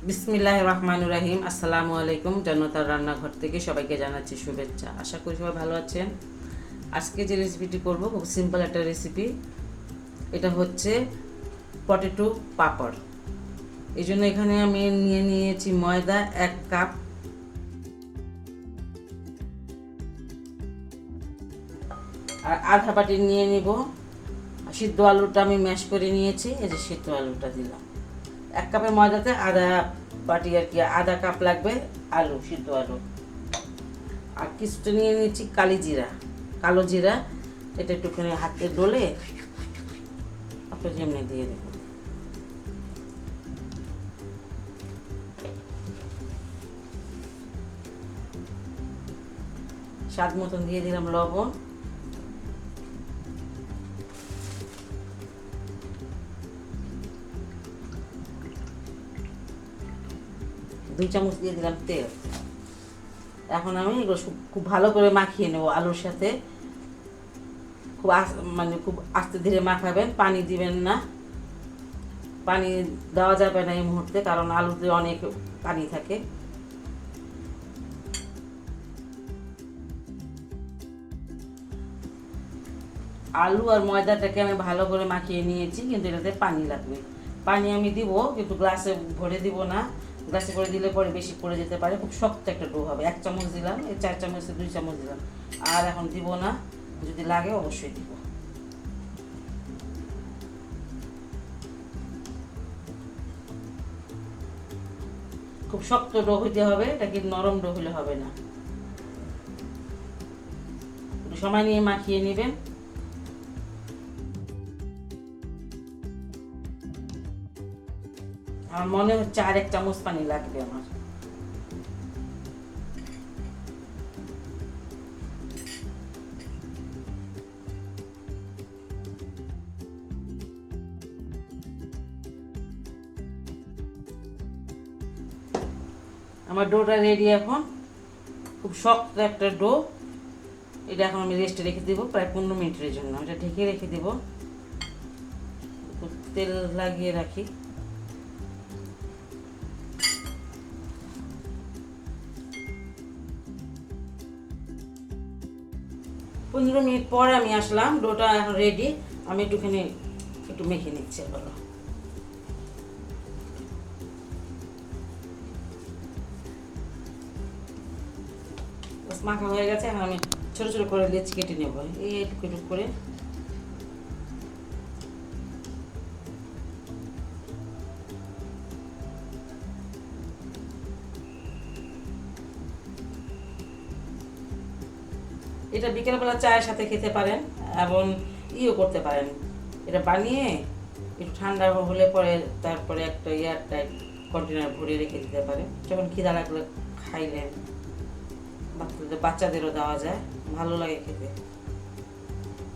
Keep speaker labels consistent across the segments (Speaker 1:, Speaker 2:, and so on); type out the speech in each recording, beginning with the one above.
Speaker 1: বিসমিল্লাহির রহমানির রহিম। আসসালামু আলাইকুম। জনতার রান্নাঘর থেকে সবাইকে জানাচ্ছি শুভেচ্ছা। আশা করি সবাই ভালো আছেন। আজকে যে রেসিপিটি করব খুব সিম্পল একটা রেসিপি। এটা হচ্ছে পটেটো পাপড়। এই জন্য এখানে আমি নিয়েছি ময়দা 1 কাপ, আর আধা বাটি নিয়ে নিব সিদ্ধ আলুটা। আমি ম্যাশ করে নিয়েছি, এই যে সিদ্ধ আলুটা দিলাম। 1 কাপের ময়দাতে আধা বাটি আর কি, আধা কাপ লাগবে আলু, সিদ্ধ আলু। আর কিছুটা নিয়ে নিচ্ছি কালো জিরা। এটা একটুখানি হাতে ডলে আপনার যেমনি দিয়ে দেব। স্বাদ মতন দিয়ে দিলাম লবণ। দুই চামচ দিয়ে দিলাম তেল। এখন আমি এগুলো খুব ভালো করে মাখিয়ে নেব আলুর সাথে। খুব আস্তে ধীরে মাখাবেন, পানি দিবেন না। পানি দেওয়া যাবে না এই মুহূর্তে, কারণ আলুতে অনেক পানি থাকে। আলু আর ময়দাটাকে আমি ভালো করে মাখিয়ে নিয়েছি, কিন্তু এটাতে পানি লাগবে। পানি আমি দিব, কিন্তু গ্লাসে ভরে দিব না। গ্লাসে করে দিলে পরে বেশি পড়ে যেতে পারে, খুব শক্ত একটা ডো হবে। 1 চামচ দিলাম, এই 4 চামচে 2 চামচ দিলাম। আর এখন দিব না, যদি লাগে অবশ্যই দিব। খুব শক্ত ডো হইতে হবে, এটা কি নরম ডো হলে হবে না। একটু সময় নিয়ে মাখিয়ে নেবেন। আমার মনে হচ্ছে আর 1 চামচ পানি লাগবে আমার। আমার ডোটা রেডি এখন। খুব শক্ত একটা ডো। এটা এখন আমি রেস্টে রেখে দেবো প্রায় 15 মিনিটের জন্য। এটা ঢেকে রেখে দেব, তেল লাগিয়ে রাখি। 15 মিনিট পর আমি আসলাম, ডোটা এখন রেডি। আমি একটু মেখে নিচ্ছি। বলো, মাখা হয়ে গেছে। এখন আমি ছোট ছোট করে লেচি কেটে নেব, এই একটু একটু করে। এটা বিকেলবেলা চায়ের সাথে খেতে পারেন, এবং করতে পারেন। এটা বানিয়ে একটু ঠান্ডা হলে পরে তারপরে একটা টাইট কন্টেনার ভরে রেখে দিতে পারেন। যখন খিদা লাগলে খাইলেন, বাচ্চাদেরও দেওয়া যায়, ভালো লাগে খেতে।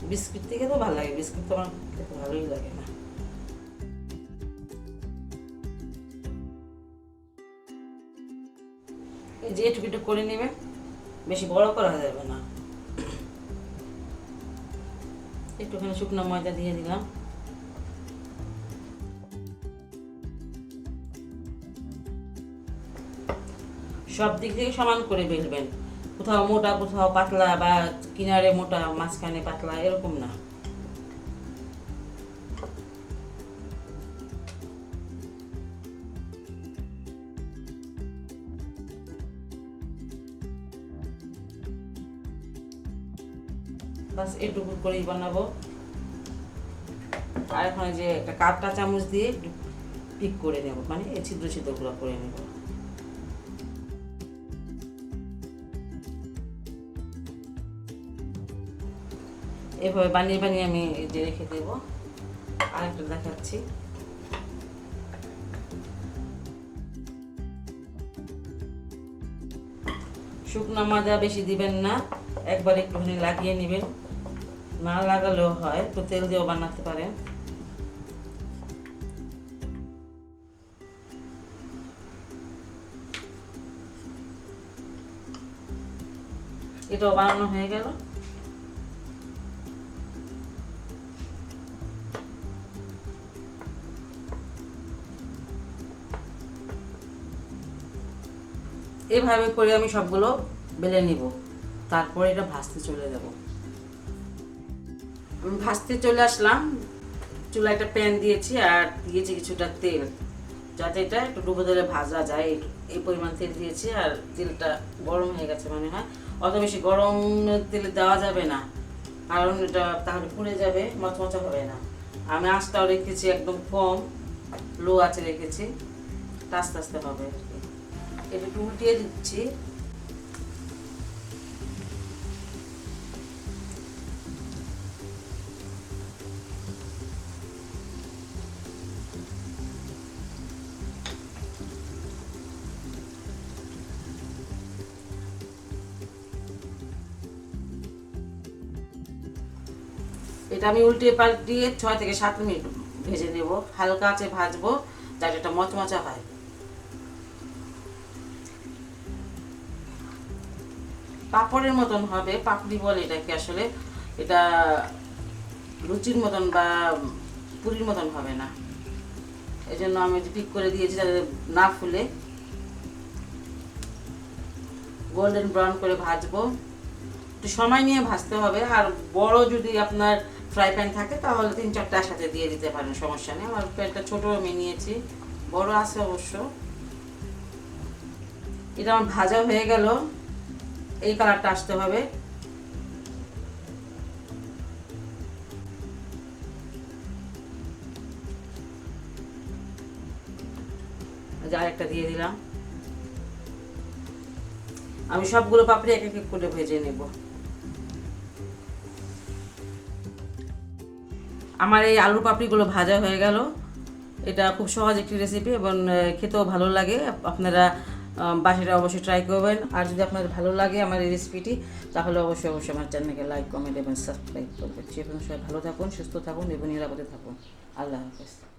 Speaker 1: বিস্কিট থেকে তো ভালো লাগে, বিস্কিট তো আমার খেতে ভালোই লাগে না। এই যে একটু একটু করে নেবেন, বেশি বড় করা যাবে না। একটুখানি শুকনো ময়দা দিয়ে দিলাম। সব দিক থেকে সমান করে বেলবেন, কোথাও মোটা কোথাও পাতলা, বা কিনারে মোটা মাঝখানে পাতলা, এরকম না। বাস এটুকু করেই বানাবো। আর এখন যে একটা কাঁটা চামচ দিয়ে একটু পিক করে নেব, মানে এই ছিদ্র ছিদ্রগুলো করে নেব। এভাবে বানিয়ে বানিয়ে আমি যে রেখে দেব। আরেকটা দেখাচ্ছি। শুকনো ময়দা বেশি দিবেন না, একবার একটুখানি লাগিয়ে নেবেন। না লাগালেও হয়, তো তেল দিয়েও বানাতে পারেন। এটাও বানানো হয়ে গেল। এভাবে করে আমি সবগুলো বেলে নিব, তারপরে এটা ভাজতে চলে যাব। আমি ভাজতে চলে আসলাম, চুলায় একটা প্যান দিয়েছি আর দিয়েছি কিছুটা তেল, যাতে এটা একটু ডুবো তেলে ভাজা যায়। এই পরিমাণ তেল দিয়েছি আর তেলটা গরম হয়ে গেছে মনে হয়। অত বেশি গরম তেলে দেওয়া যাবে না, কারণ এটা তাহলে পুড়ে যাবে, মচমচা হবে না। আমি আঁচটাও রেখেছি একদম কম, লো আঁচে রেখেছি, আস্তে আস্তে হবে আর কি। এটা একটু উল্টিয়ে দিচ্ছি। এটা আমি উল্টিয়ে পাল্টিয়ে 6 থেকে 7 মিনিট ভেজে নেব, হালকা আঁচে ভাজবো যাতে এটা মচমচা হয়। পাপড়ের মতন হবে, পাপড়ি বলে এটাকে আসলে। এটা লুচির মতন বা পুরির মতন হবে না, এই জন্য আমি ঠিক করে দিয়েছি যাতে না ফুলে। গোল্ডেন ব্রাউন করে ভাজবো, একটু সময় নিয়ে ভাজতে হবে। আর বড় যদি আপনার ফ্রাই প্যান থাকে তাহলে 3-4টা একসাথে দিয়ে দিতে পারেন, সমস্যা নেই। আমার প্যানটা ছোটো আমি নিয়েছি, বড় আছে অবশ্য। এটা আমার ভাজা হয়ে গেল, এই কালারটা আসতে হবে। আরেকটা দিয়ে দিলাম। আমি সবগুলো পাপড়ি এক এক করে ভেজে নেব। আমার এই আলু পাপড়িগুলো ভাজা হয়ে গেল। এটা খুব সহজ একটি রেসিপি এবং খেতেও ভালো লাগে। আপনারা বাসাটা অবশ্যই ট্রাই করবেন। আর যদি আপনাদের ভালো লাগে আমার এই রেসিপিটি, তাহলে অবশ্যই আমার চ্যানেলকে লাইক, কমেন্ট এবং সাবস্ক্রাইব করবেন। সে পর্যন্ত সবাই ভালো থাকুন, সুস্থ থাকুন এবং নিরাপদে থাকুন। আল্লাহ হাফেজ।